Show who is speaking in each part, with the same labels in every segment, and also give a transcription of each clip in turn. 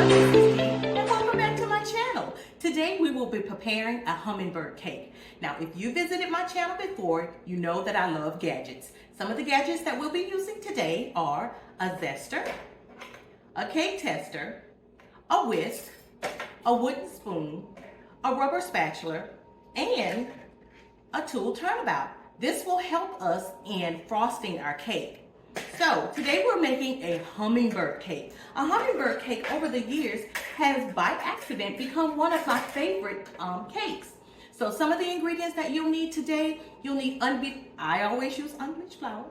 Speaker 1: And welcome back to my channel. Today we will be preparing a hummingbird cake. Now, if you visited my channel before, you know that I love gadgets. Some of the gadgets that we'll be using today are a zester, a cake tester, a whisk, a wooden spoon, a rubber spatula, and a tool turnabout. This will help us in frosting our cake. So today we're making a hummingbird cake. A hummingbird cake over the years has by accident become one of my favorite cakes. So some of the ingredients that you'll need today, you'll need I always use unbleached flour.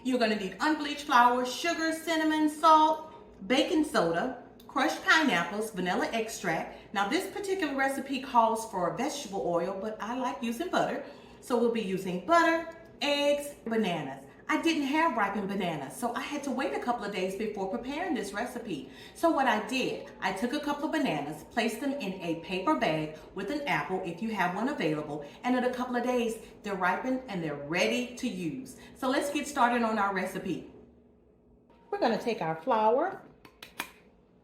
Speaker 1: You're gonna need unbleached flour, sugar, cinnamon, salt, baking soda, crushed pineapples, vanilla extract. Now this particular recipe calls for vegetable oil, but I like using butter. So we'll be using butter, eggs, bananas. I didn't have ripened bananas, so I had to wait a couple of days before preparing this recipe. So what I did, I took a couple of bananas, placed them in a paper bag with an apple if you have one available, and in a couple of days, they're ripened and they're ready to use. So let's get started on our recipe. We're gonna take our flour,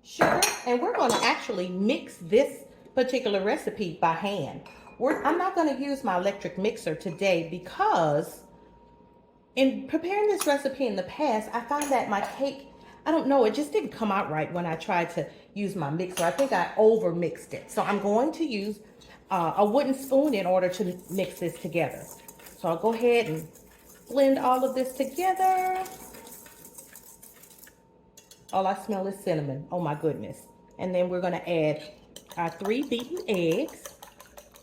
Speaker 1: sugar, and we're gonna actually mix this particular recipe by hand. I'm not gonna use my electric mixer today because in preparing this recipe in the past, I found that my cake, I don't know, it just didn't come out right when I tried to use my mixer. I think I over mixed it. So I'm going to use a wooden spoon in order to mix this together. So I'll go ahead and blend all of this together. All I smell is cinnamon. Oh my goodness. And then we're gonna add our 3 beaten eggs.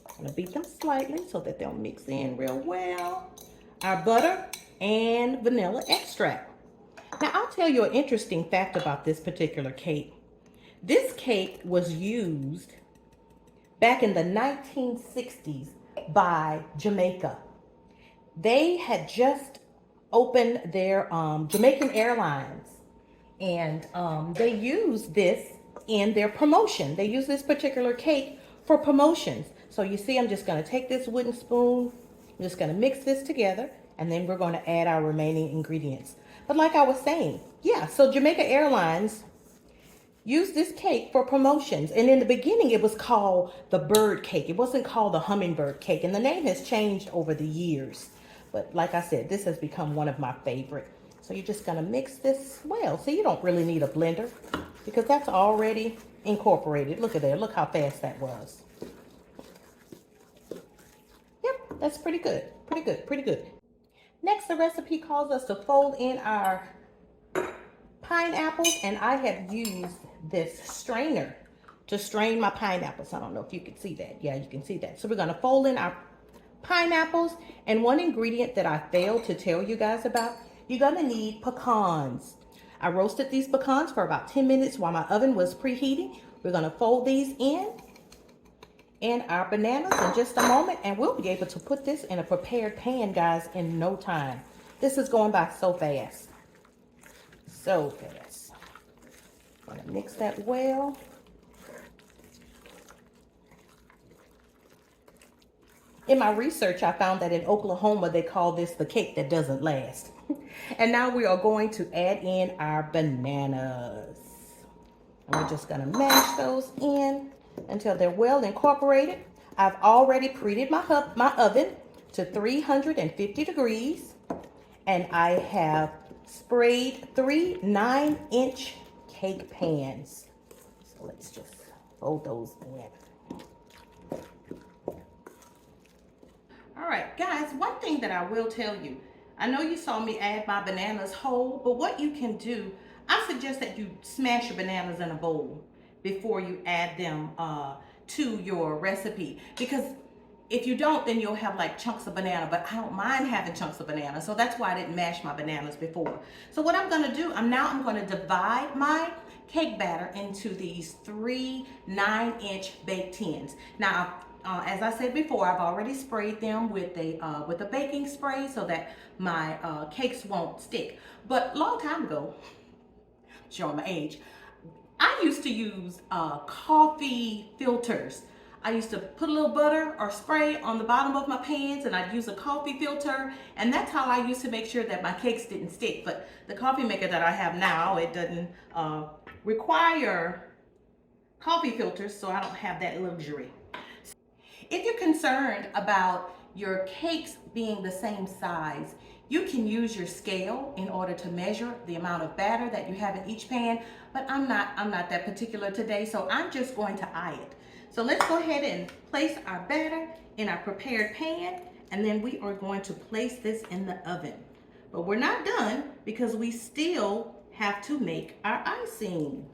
Speaker 1: I'm gonna beat them slightly so that they'll mix in real well. Our butter and vanilla extract. Now I'll tell you an interesting fact about this particular cake. This cake was used back in the 1960s by Jamaica. They had just opened their Jamaican Airlines, and they used this in their promotion. They used this particular cake for promotions. So you see, I'm just going to take this wooden spoon, I'm just going to mix this together, and then we're going to add our remaining ingredients. But like I was saying, yeah, so Jamaica Airlines used this cake for promotions. And in the beginning, it was called the bird cake. It wasn't called the hummingbird cake. And the name has changed over the years. But like I said, this has become one of my favorite. So you're just going to mix this well. So you don't really need a blender because that's already incorporated. Look at there. Look how fast that was. Yep, that's pretty good. Pretty good. Pretty good. Next, the recipe calls us to fold in our pineapples, and I have used this strainer to strain my pineapples. I don't know if you can see that. Yeah, you can see that. So we're going to fold in our pineapples, and one ingredient that I failed to tell you guys about, you're going to need pecans. I roasted these pecans for about 10 minutes while my oven was preheating. We're going to fold these in and our bananas in just a moment, and we'll be able to put this in a prepared pan, guys, in no time. This is going by so fast. So fast. I'm gonna mix that well. In my research, I found that in Oklahoma, they call this the cake that doesn't last. And now we are going to add in our bananas. And we're just gonna mash those in until they're well incorporated. I've already preheated my oven to 350 degrees, and I have sprayed 3 9-inch cake pans. So let's just fold those in. All right, guys, one thing that I will tell you, I know you saw me add my bananas whole, but what you can do, I suggest that you smash your bananas in a bowl before you add them to your recipe, because if you don't, then you'll have like chunks of banana, but I don't mind having chunks of banana, so that's why I didn't mash my bananas before. So what I'm gonna do, I'm gonna divide my cake batter into these 3 9-inch baked tins. Now, as I said before, I've already sprayed them with a baking spray so that my cakes won't stick. But long time ago, showing my age, I used to use coffee filters. I used to put a little butter or spray on the bottom of my pans, and I'd use a coffee filter, and that's how I used to make sure that my cakes didn't stick. But the coffee maker that I have now, it doesn't require coffee filters, so I don't have that luxury. If you're concerned about your cakes being the same size, you can use your scale in order to measure the amount of batter that you have in each pan, but I'm not that particular today, so I'm just going to eye it. So let's go ahead and place our batter in our prepared pan, and then we are going to place this in the oven. But we're not done because we still have to make our icing.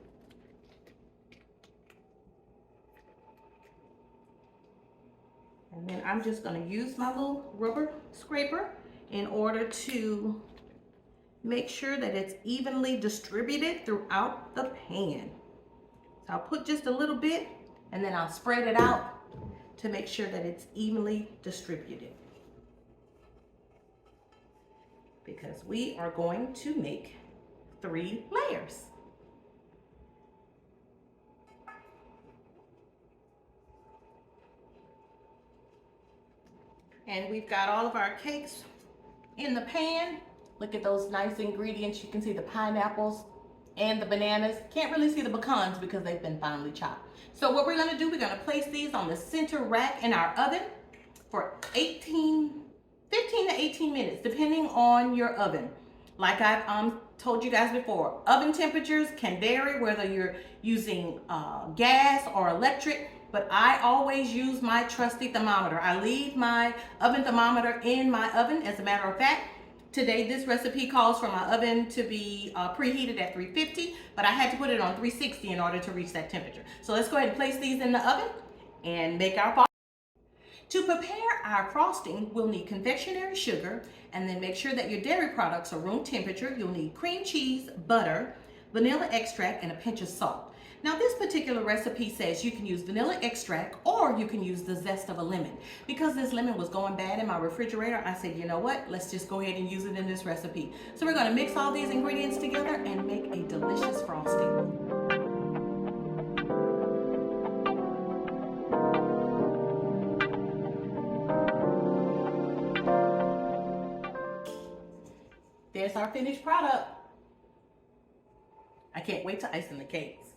Speaker 1: And then I'm just going to use my little rubber scraper in order to make sure that it's evenly distributed throughout the pan. So I'll put just a little bit and then I'll spread it out to make sure that it's evenly distributed. Because we are going to make 3 layers. And we've got all of our cakes in the pan. Look at those nice ingredients. You can see the pineapples and the bananas. Can't really see the pecans because they've been finely chopped. So what we're gonna do, we're gonna place these on the center rack in our oven for 15 to 18 minutes, depending on your oven. Like I've told you guys before, oven temperatures can vary whether you're using gas or electric, but I always use my trusty thermometer. I leave my oven thermometer in my oven. As a matter of fact, today this recipe calls for my oven to be preheated at 350, but I had to put it on 360 in order to reach that temperature. So let's go ahead and place these in the oven and make our frosting. To prepare our frosting, we'll need confectionery sugar, and then make sure that your dairy products are room temperature. You'll need cream cheese, butter, vanilla extract, and a pinch of salt. Now this particular recipe says you can use vanilla extract or you can use the zest of a lemon. Because this lemon was going bad in my refrigerator, I said, you know what, let's just go ahead and use it in this recipe. So we're gonna mix all these ingredients together and make a delicious frosting. There's our finished product. I can't wait to ice in the cakes.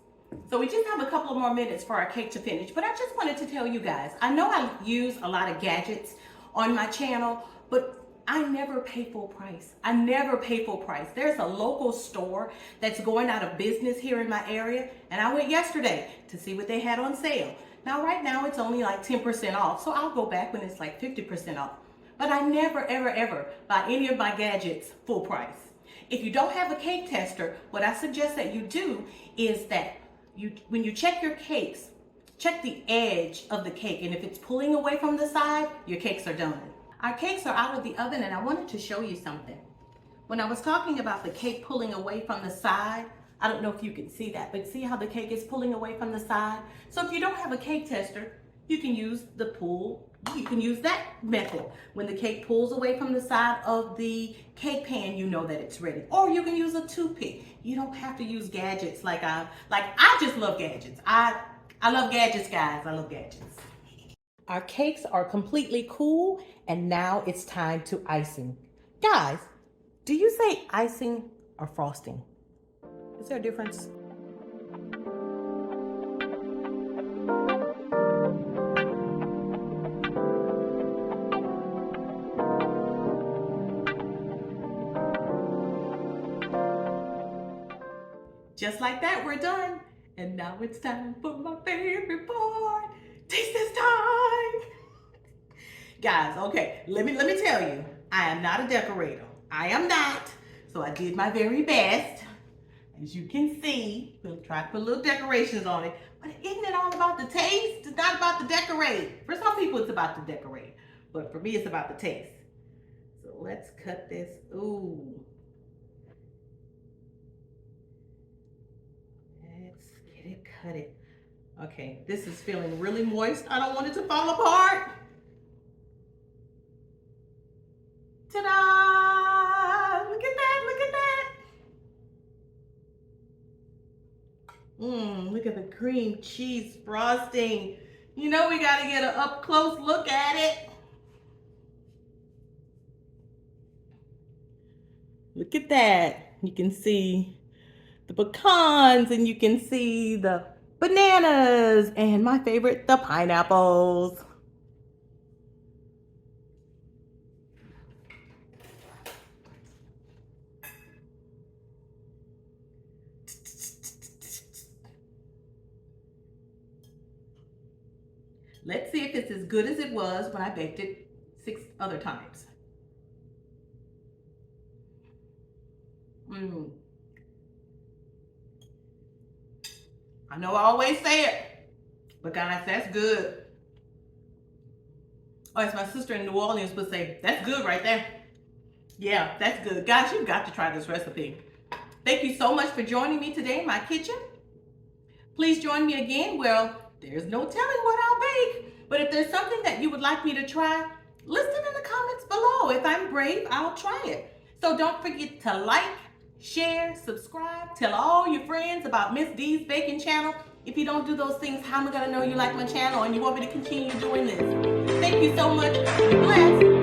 Speaker 1: So we just have a couple of more minutes for our cake to finish, but I just wanted to tell you guys, I know I use a lot of gadgets on my channel, but I never pay full price. I never pay full price. There's a local store that's going out of business here in my area, and I went yesterday to see what they had on sale. Now, right now, it's only like 10% off, so I'll go back when it's like 50% off. But I never, ever, ever buy any of my gadgets full price. If you don't have a cake tester, what I suggest that you do is that when you check your cakes, check the edge of the cake, and if it's pulling away from the side, your cakes are done. Our cakes are out of the oven, and I wanted to show you something. When I was talking about the cake pulling away from the side, I don't know if you can see that, but see how the cake is pulling away from the side? So if you don't have a cake tester, you can use the pull. You can use that method. When the cake pulls away from the side of the cake pan, you know that it's ready. Or you can use a toothpick. You don't have to use gadgets like I just love gadgets. I love gadgets, guys. I love gadgets. Our cakes are completely cool, and now it's time to icing. Guys, do you say icing or frosting? Is there a difference? Just like that, we're done. And now it's time for my favorite part. Taste this time. Guys, okay, let me tell you, I am not a decorator. I am not. So I did my very best. As you can see, we'll try to put little decorations on it. But isn't it all about the taste? It's not about the decorate. For some people, it's about the decorate. But for me, it's about the taste. So let's cut this. Ooh. Cut it. Okay, this is feeling really moist. I don't want it to fall apart. Ta-da! Look at that, look at that. Look at the cream cheese frosting. You know we gotta get an up close look at it. Look at that. You can see the pecans and you can see the bananas, and my favorite, the pineapples. Let's see if it's as good as it was when I baked it 6 other times. I know I always say it, but guys, that's good. Oh, as my sister in New Orleans would say, that's good right there. Yeah, that's good. Guys, you've got to try this recipe. Thank you so much for joining me today in my kitchen. Please join me again. Well, there's no telling what I'll bake, but if there's something that you would like me to try, list it in the comments below. If I'm brave, I'll try it. So don't forget to like, share, subscribe, tell all your friends about Miss D's Baking Channel. If you don't do those things, how am I gonna know you like my channel and you want me to continue doing this? Thank you so much. Be blessed.